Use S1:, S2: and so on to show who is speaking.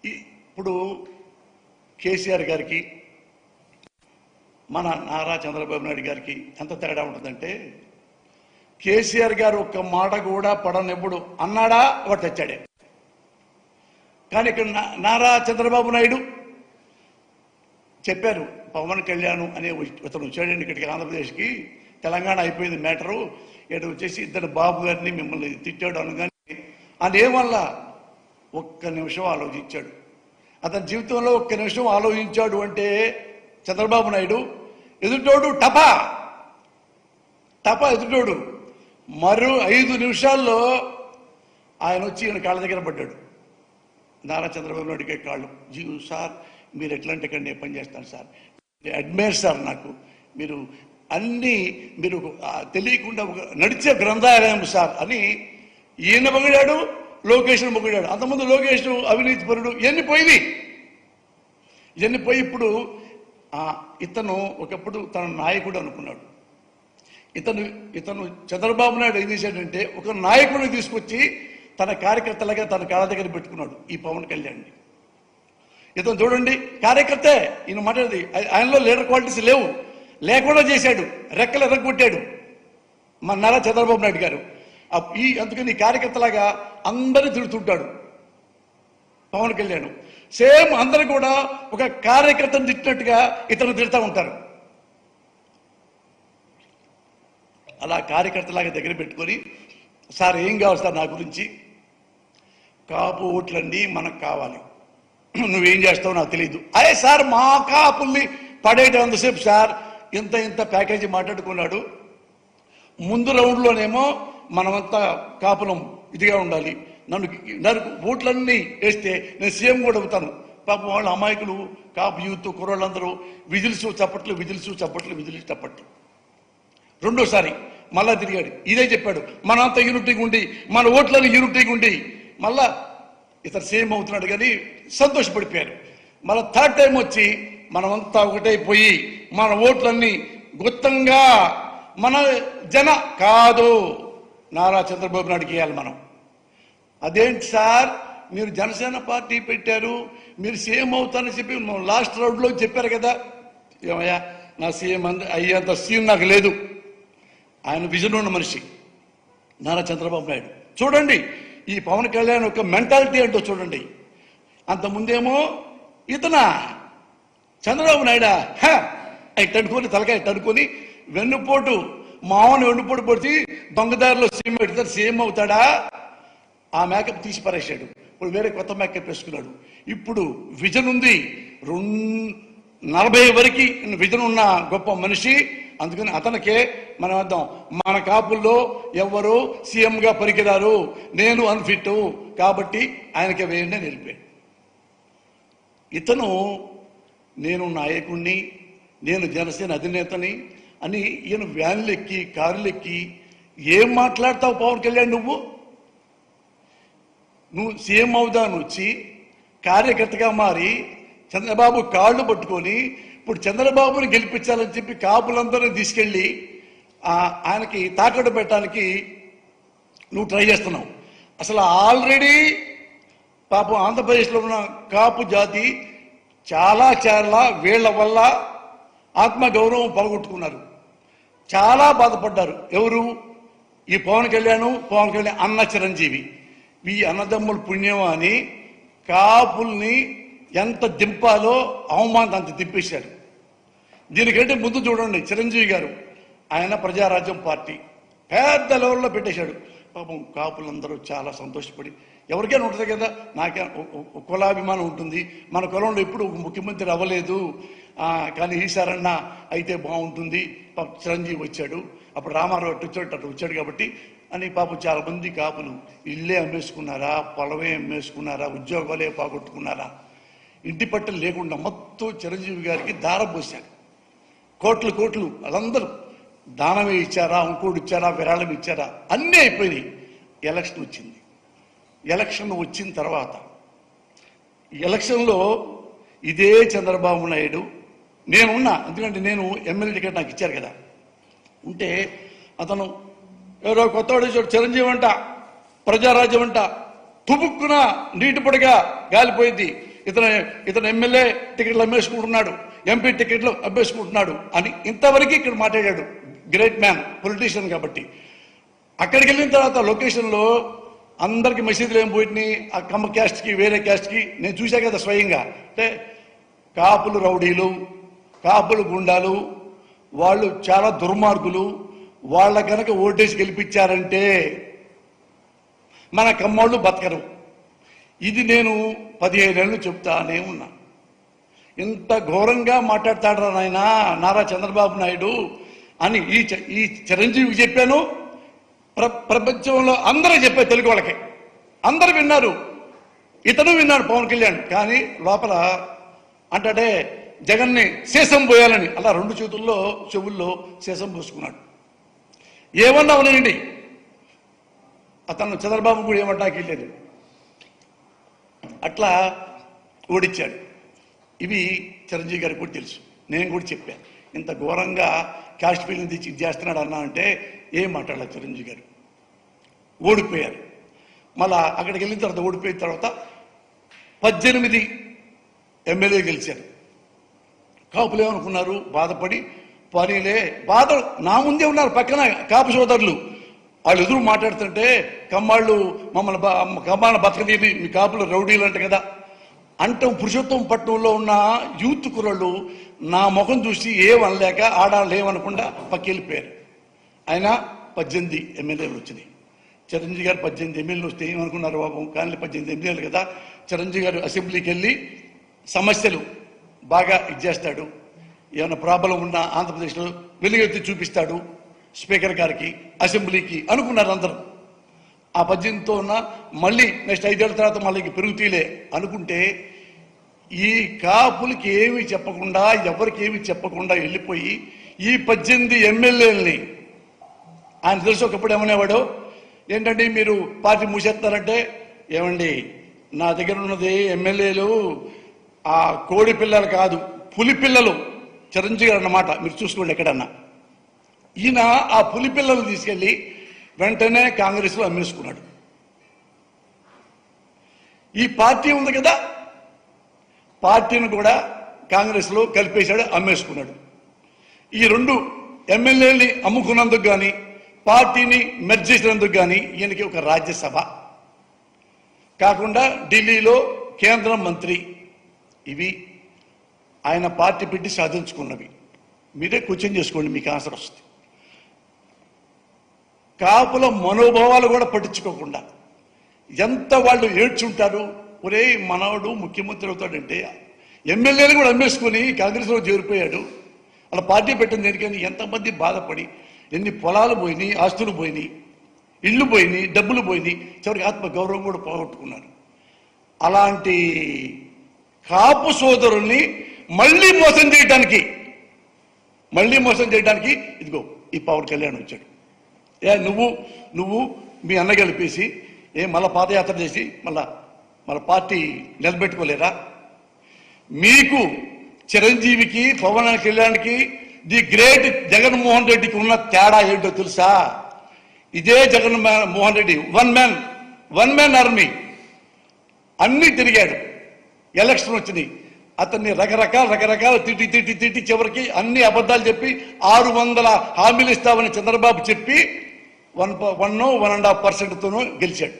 S1: ఇప్పుడు కేసీఆర్ గారికి మన నారా చంద్రబాబు నాయుడు గారికి ఎంత తేడా ఉంటుందంటే, కేసీఆర్ గారు ఒక్క మాట కూడా పడనెప్పుడు అన్నాడా వాడు తెచ్చాడే. కానీ ఇక్కడ నారా చంద్రబాబు నాయుడు చెప్పారు, పవన్ కళ్యాణ్ అనే అతను వచ్చాడండి ఇక్కడికి ఆంధ్రప్రదేశ్కి, తెలంగాణ అయిపోయింది మ్యాటరు, ఇటు వచ్చేసి ఇద్దరు బాబు గారిని మిమ్మల్ని తిట్టాడు అనగానే అదేవల్ల ఒక్క నిమిషం ఆలోచించాడు. అతని జీవితంలో ఒక్క నిమిషం ఆలోచించాడు అంటే చంద్రబాబు నాయుడు, ఎదుటోడు టపా ఎదుటోడు మరో 5 నిమిషాల్లో ఆయన వచ్చి ఈయన కాళ్ళ దగ్గర పడ్డాడు. నారా చంద్రబాబు నాయుడికి కాళ్ళు, జీవు సార్ మీరు ఎట్లాంటి ఇక్కడ నేను పని చేస్తాను సార్, అడ్మైర్ సార్, నాకు మీరు అన్నీ మీరు తెలియకుండా నడిచే గ్రంథాలయం సార్ అని ఈయన పొగిడాడు, లోకేష్ను పొగిడాడు. అంతకుముందు లోకేష్ అవినీతి పరుడు, ఇవన్నీ పోయి ఇప్పుడు ఇతను ఒకప్పుడు తన నాయకుడు అనుకున్నాడు. ఇతను చంద్రబాబు నాయుడు ఏం చేశాడంటే ఒక నాయకుడిని తీసుకొచ్చి తన కార్యకర్తలుగా తన కాళ్ళ దగ్గర పెట్టుకున్నాడు ఈ పవన్ కళ్యాణ్ని. ఇతను చూడండి కార్యకర్తే, ఈయన మాట్లాడేది ఆయనలో లీడర్ క్వాలిటీస్ లేకుండా చేశాడు, రెక్కలు ఎర్రగొట్టాడు మన నారా చంద్రబాబు నాయుడు గారు. అందుకని కార్యకర్తలాగా అందరినీ తిడుతుంటాడు పవన్ కళ్యాణ్. సేమ్ అందరూ కూడా ఒక కార్యకర్తను తిట్టినట్టుగా ఇతను తిడతా ఉంటారు. అలా కార్యకర్తలాగా దగ్గర పెట్టుకొని, సార్ ఏం కావాలి సార్ నా గురించి, కాపు ఓట్లండి మనకు కావాలి, నువ్వేం చేస్తావు నాకు తెలియదు. అరే సార్ మా కాపుల్ని పడేటంతసేపు సార్ ఇంత ప్యాకేజీ మాట్లాడుకున్నాడు. ముందు రౌండ్లోనేమో మనమంతా కాపులం ఇదిగా ఉండాలి, నన్ను ఓట్లన్నీ వేస్తే నేను సీఎం కూడా అవుతాను. పాపం వాళ్ళ అమాయకులు కాపు యూత్ కుర్రోళ్ళందరూ విజిల్స్ చప్పట్లు. రెండోసారి మళ్ళా తిరిగాడు, ఇదే చెప్పాడు, మనంతా యూనిటీగా ఉండి మన ఓట్లను యూనిటీగా ఉండి మళ్ళా ఇతను సీఎం అవుతున్నాడు కానీ సంతోషపడిపోయారు. మళ్ళీ థర్డ్ టైం వచ్చి మనమంతా ఒకటైపోయి మన ఓట్లన్నీ గుత్తంగా మన జన కాదు నారా చంద్రబాబు నాయుడుకి వేయాలి మనం. అదేంటి సార్ మీరు జనసేన పార్టీ పెట్టారు, మీరు సీఎం అవుతారని చెప్పి లాస్ట్ రౌండ్లో చెప్పారు కదా. ఏమయ్యా నా సీఎం అయ్యేంత సీఎం నాకు లేదు. ఆయన విజన్ ఉన్న మనిషి నారా చంద్రబాబు నాయుడు. చూడండి ఈ పవన్ కళ్యాణ్ యొక్క మెంటాలిటీ ఏంటో చూడండి. అంతకుముందేమో ఇతనా చంద్రబాబు నాయుడా ఇట్టనుకొని తలకాయ ఇట్టనుకొని వెన్నుపోటు మామూలు వెన్నుపోటు పొడిచి దొంగదారిలో సీఎం పెడతారు, సీఎం అవుతాడా? ఆ మేకప్ తీసి పరేశాడు. ఇప్పుడు వేరే కొత్త మేకప్ వేసుకున్నాడు. ఇప్పుడు విజన్ ఉంది, 40 వరకు విజన్ ఉన్న గొప్ప మనిషి. అందుకని అతనికే మనం అర్థం, మన కాపుల్లో ఎవరు సీఎంగా పనికిరారు, నేను అన్ఫిట్ కాబట్టి ఆయనకే వేయండి అని వెళ్ళిపోయాడు. ఇతను నేను నాయకుడిని, నేను జనసేన అధినేతని అని ఈయన వ్యాన్లెక్కి కారులెక్కి ఏం మాట్లాడతావు పవన్ కళ్యాణ్? నువ్వు సీఎం అవుదాను వచ్చి కార్యకర్తగా మారి చంద్రబాబు కాళ్ళు పట్టుకొని ఇప్పుడు చంద్రబాబుని గెలిపించాలని చెప్పి కాపులందరినీ తీసుకెళ్ళి ఆయనకి తాకట్టు పెట్టడానికి నువ్వు ట్రై చేస్తున్నావు. అసలు ఆల్రెడీ పాపం ఆంధ్రప్రదేశ్లో ఉన్న కాపు జాతి చాలా వీళ్ల వల్ల ఆత్మగౌరవం పోగొట్టుకున్నారు, చాలా బాధపడ్డారు. ఎవరు? ఈ పవన్ కళ్యాణ్ అన్న చిరంజీవి. ఈ అన్నదమ్ముల పుణ్యం అని కాపుల్ని ఎంత దింపాలో అవమానం అంత దింపేశారు. దీనికంటే ముందు చూడండి చిరంజీవి గారు, ఆయన ప్రజారాజ్యం పార్టీ పెద్ద లెవెల్లో పెట్టేశాడు. పాపం కాపులందరూ చాలా సంతోషపడి, ఎవరికైనా ఉంటుంది కదా, నాకే కులాభిమానం ఉంటుంది, మన కులంలో ఎప్పుడు ముఖ్యమంత్రి అవ్వలేదు కానీ ఈసారన్నా అయితే బాగుంటుంది. పాపం చిరంజీవి వచ్చాడు, అప్పుడు రామారావు అటు వచ్చాడు కాబట్టి అని పాపం చాలా మంది కాపులు ఇల్లే అమ్మేసుకున్నారా, పొలమే అమ్మేసుకున్నారా, ఉద్యోగాలే పోగొట్టుకున్నారా, ఇంటి పట్టలు లేకుండా మొత్తం చిరంజీవి గారికి దారం పోశారు. కోట్లు వాళ్ళందరూ దానమే ఇచ్చారా, ఇంకోటి ఇచ్చారా, విరాళం ఇచ్చారా, అన్నీ అయిపోయినాయి. ఎలక్షన్ వచ్చింది. ఎలక్షన్ వచ్చిన తర్వాత ఎలక్షన్లో ఇదే చంద్రబాబు నాయుడు నేనున్నా, ఎందుకంటే నేను ఎమ్మెల్యే టికెట్ నాకు ఇచ్చారు కదా, ఉంటే అతను ఎవరో కొత్తవాడు చిరంజీవి అంట, ప్రజారాజ్యం అంట, తుపుక్కున నీటి పొడిగా గాలిపోయింది. ఇతను ఎమ్మెల్యే టికెట్లు అమ్మేసుకుంటున్నాడు, ఎంపీ టికెట్లు అమ్మేసుకుంటున్నాడు అని ఇంతవరకు ఇక్కడ మాట్లాడాడు. గ్రేట్ మ్యాన్, పొలిటీషియన్ కాబట్టి. అక్కడికి వెళ్ళిన తర్వాత లొకేషన్లో అందరికి మెసేజ్లు ఏం పోయినాయి, ఆ కమ్మ క్యాస్ట్కి వేరే క్యాస్ట్కి నేను చూసా కదా స్వయంగా. అంటే కాపులు రౌడీలు, కాపులు గుండాలు, వాళ్ళు చాలా దుర్మార్గులు, వాళ్ళ కనుక ఓటేసి గెలిపించారంటే మన కమ్మోళ్ళు బతకరు. ఇది నేను 15 ఏళ్ళు చెప్తానే ఉన్నా. ఇంత ఘోరంగా మాట్లాడతాడు నాయన నారా చంద్రబాబు నాయుడు అని ఈ చిరంజీవికి చెప్పాను. ప్రపంచంలో అందరూ చెప్పారు, తెలుగు వాళ్ళకి అందరూ విన్నారు, ఇతను విన్నాడు పవన్ కళ్యాణ్. కానీ లోపల అంటే జగన్ని శేషం పోయాలని అలా 2 చేతుల్లో చెవుల్లో శేషం పోసుకున్నాడు. ఏమన్నా ఉన్నాయండి, అతను చంద్రబాబు కూడా ఏమంటాకి లేదు. అట్లా ఓడించాడు. ఇవి చిరంజీవి గారికి కూడా తెలుసు, నేను కూడా చెప్పాను. ఇంత ఘోరంగా క్యాస్ట్ ఫీలింగ్ తెచ్చి చేస్తున్నాడు అన్నా అంటే ఏం మాట్లాడలేదు. చిరంజీవి గారు ఓడిపోయారు. మళ్ళా అక్కడికి వెళ్ళిన తర్వాత ఓడిపోయిన తర్వాత 18 ఎమ్మెల్యే గెలిచారు. కాపులు ఏమనుకున్నారు, బాధపడి పనిలే బాధ నా ముందే ఉన్నారు పక్కన కాపు సోదరులు. వాళ్ళు ఎదురు మాట్లాడుతుంటే కమ్మాళ్ళు కమ్మాళ్ళ బతకదీని మీ కాపులు రౌడీలు అంట కదా అంటాం. పురుషోత్తం పట్టణంలో ఉన్న యూత్ కుర్రళ్ళు నా ముఖం చూసి ఏమనలేక ఆడాళ్ళు ఏమనకుండా పక్కెళ్ళిపోయారు. ఆయన 18 ఎమ్మెల్యేలు వచ్చినాయి. చిరంజీవి గారు 18 ఎమ్మెల్యేలు వస్తే ఏమనుకున్నారు బాబు, కానీ 18 ఎమ్మెల్యేలు కదా. చిరంజీవి గారు అసెంబ్లీకి వెళ్ళి సమస్యలు బాగా ఇచ్చేస్తాడు, ఏమైనా ప్రాబ్లం ఉన్నా ఆంధ్రప్రదేశ్లో వెలుగెత్తి చూపిస్తాడు స్పీకర్ గారికి, అసెంబ్లీకి అనుకున్నారు అందరూ. ఆ 18తో ఉన్న మళ్ళీ నెక్స్ట్ 5 ఏళ్ళ తర్వాత మళ్ళీ పెరుగుతీలే అనుకుంటే ఈ కాపులకి ఏమి చెప్పకుండా ఎవరికి ఏమి చెప్పకుండా వెళ్ళిపోయి ఈ 18 ఎమ్మెల్యేలని ఆయన తెలుసు. ఒకప్పుడు ఏమనేవాడు, ఏంటంటే మీరు పార్టీ మూసేస్తారంటే, ఏమండి నా దగ్గర ఉన్నది ఎమ్మెల్యేలు ఆ కోడి పిల్లలు కాదు పులి పిల్లలు. చిరంజీవి గారు అన్నమాట మీరు చూసుకోండి ఎక్కడన్నా. ఈయన ఆ పులి పిల్లలు తీసుకెళ్లి వెంటనే కాంగ్రెస్లో అమ్మేసుకున్నాడు. ఈ పార్టీ ఉంది కదా, పార్టీని కూడా కాంగ్రెస్లో కలిపేశాడు, అమ్మేసుకున్నాడు. ఈ 2 ఎమ్మెల్యేని అమ్ముకున్నందుకు కానీ పార్టీని మెర్జ్ చేసినందుకు కానీ ఈయనకి ఒక రాజ్యసభ కాకుండా ఢిల్లీలో కేంద్ర మంత్రి, ఇవి ఆయన పార్టీ పెట్టి సాధించుకున్నవి. మీరే క్వశ్చన్ చేసుకోండి, మీకు ఆన్సర్ వస్తుంది. కాపుల మనోభావాలు కూడా పట్టించుకోకుండా ఎంత వాళ్ళు ఏడ్చుంటారు. ఒరే మనవాడు ముఖ్యమంత్రి అవుతాడంటే ఎమ్మెల్యేలు కూడా అమ్మేసుకొని కాంగ్రెస్లో చేరిపోయాడు. అలా పార్టీ పెట్టిన దేనికని ఎంతమంది బాధపడి ఎన్ని పొలాలు పోయినాయి, ఆస్తులు పోయినాయి, ఇళ్ళు పోయినాయి, డబ్బులు పోయినాయి, చివరికి ఆత్మగౌరవం కూడా పోగొట్టుకున్నారు. అలాంటి కాపు సోదరుల్ని మళ్ళీ మోసం చేయడానికి ఇదిగో ఈ పవన్ కళ్యాణ్ వచ్చాడు. నువ్వు మీ అన్న గెలిపేసి మళ్ళా పాదయాత్ర చేసి మళ్ళా పార్టీ నిలబెట్టుకోలేరా? మీకు చిరంజీవికి పవన్ కళ్యాణ్కి ది గ్రేట్ జగన్మోహన్ రెడ్డికి ఉన్న తేడా ఏంటో తెలుసా? ఇదే Jaganmohan Reddy one man army, అన్ని తిరిగాడు. ఎలక్షన్ వచ్చినాయి, అతన్ని రకరకాల తిట్టి చివరికి అన్ని అబద్ధాలు చెప్పి 600 హామీలు ఇస్తామని చంద్రబాబు చెప్పి 1.5%తోనూ గెలిచాడు.